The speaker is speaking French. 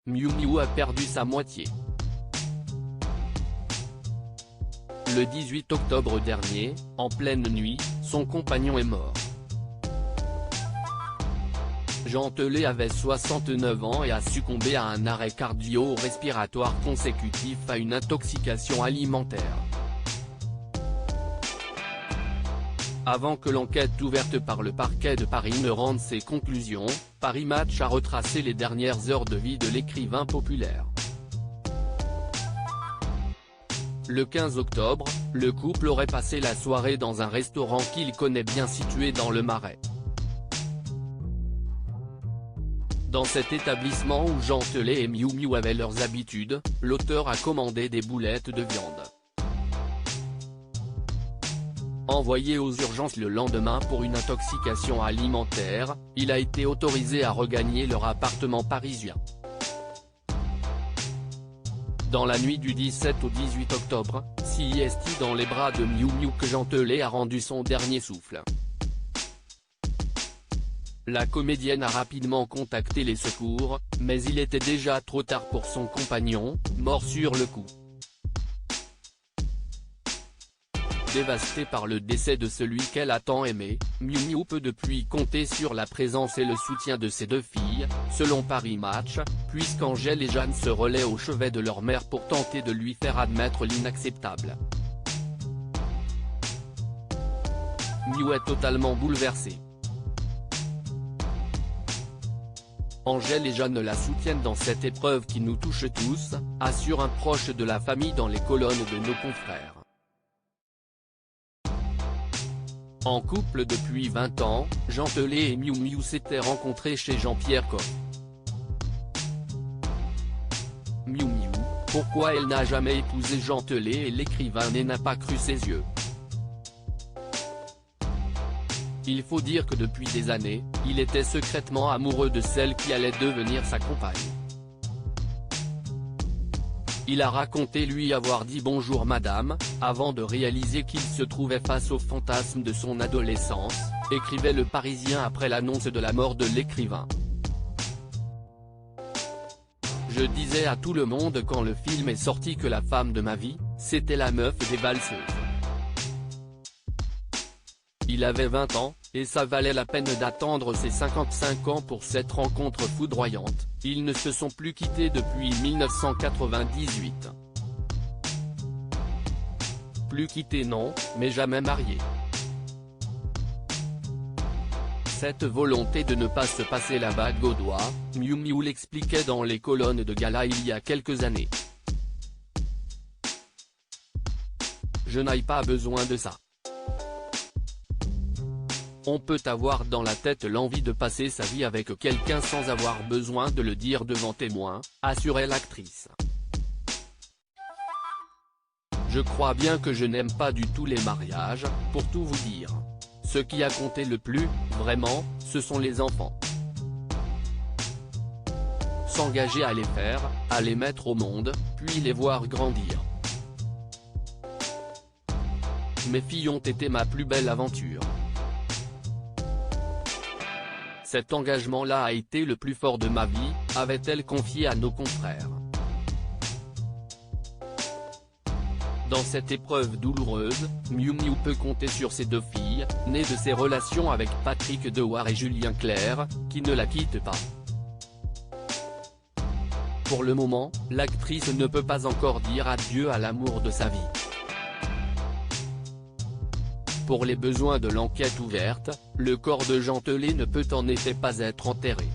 Miu Miu a perdu sa moitié. Le 18 octobre dernier, en pleine nuit, son compagnon est mort. Jean Tellet avait 69 ans et a succombé à un arrêt cardio-respiratoire consécutif à une intoxication alimentaire. Avant que l'enquête ouverte par le parquet de Paris ne rende ses conclusions, Paris Match a retracé les dernières heures de vie de l'écrivain populaire. Le 15 octobre, le couple aurait passé la soirée dans un restaurant qu'il connaît bien situé dans le Marais. Dans cet établissement où Jean Tellet et Miu Miu avaient leurs habitudes, l'auteur a commandé des boulettes de viande. Envoyé aux urgences le lendemain pour une intoxication alimentaire, il a été autorisé à regagner leur appartement parisien. Dans la nuit du 17 au 18 octobre, c'est dans les bras de Miu Miu que Jean Tellet a rendu son dernier souffle. La comédienne a rapidement contacté les secours, mais il était déjà trop tard pour son compagnon, mort sur le coup. Dévastée par le décès de celui qu'elle a tant aimé, Miu Miu peut depuis compter sur la présence et le soutien de ses deux filles, selon Paris Match, puisqu'Angèle et Jeanne se relaient au chevet de leur mère pour tenter de lui faire admettre l'inacceptable. Miu est totalement bouleversée. Angèle et Jeanne la soutiennent dans cette épreuve qui nous touche tous, assure un proche de la famille dans les colonnes de nos confrères. En couple depuis 20 ans, Jean Tellet et Miu Miu s'étaient rencontrés chez Jean-Pierre Coff. Miu Miu, pourquoi elle n'a jamais épousé Jean Tellet et l'écrivain n'a pas cru ses yeux. Il faut dire que depuis des années, il était secrètement amoureux de celle qui allait devenir sa compagne. Il a raconté lui avoir dit « Bonjour madame », avant de réaliser qu'il se trouvait face au fantasme de son adolescence, écrivait Le Parisien après l'annonce de la mort de l'écrivain. Je disais à tout le monde quand le film est sorti que la femme de ma vie, c'était la meuf des valseuses. Il avait 20 ans, et ça valait la peine d'attendre ses 55 ans pour cette rencontre foudroyante. Ils ne se sont plus quittés depuis 1998. Plus quittés non, mais jamais mariés. Cette volonté de ne pas se passer la bague au doigt, Miu Miu l'expliquait dans les colonnes de Gala il y a quelques années. Je n'ai pas besoin de ça. On peut avoir dans la tête l'envie de passer sa vie avec quelqu'un sans avoir besoin de le dire devant témoins, assurait l'actrice. Je crois bien que je n'aime pas du tout les mariages, pour tout vous dire. Ce qui a compté le plus, vraiment, ce sont les enfants. S'engager à les faire, à les mettre au monde, puis les voir grandir. Mes filles ont été ma plus belle aventure. Cet engagement-là a été le plus fort de ma vie, avait-elle confié à nos confrères. Dans cette épreuve douloureuse, Miu Miu peut compter sur ses deux filles, nées de ses relations avec Patrick Dewar et Julien Clerc, qui ne la quittent pas. Pour le moment, l'actrice ne peut pas encore dire adieu à l'amour de sa vie. Pour les besoins de l'enquête ouverte, le corps de Jean Tellet ne peut en effet pas être enterré.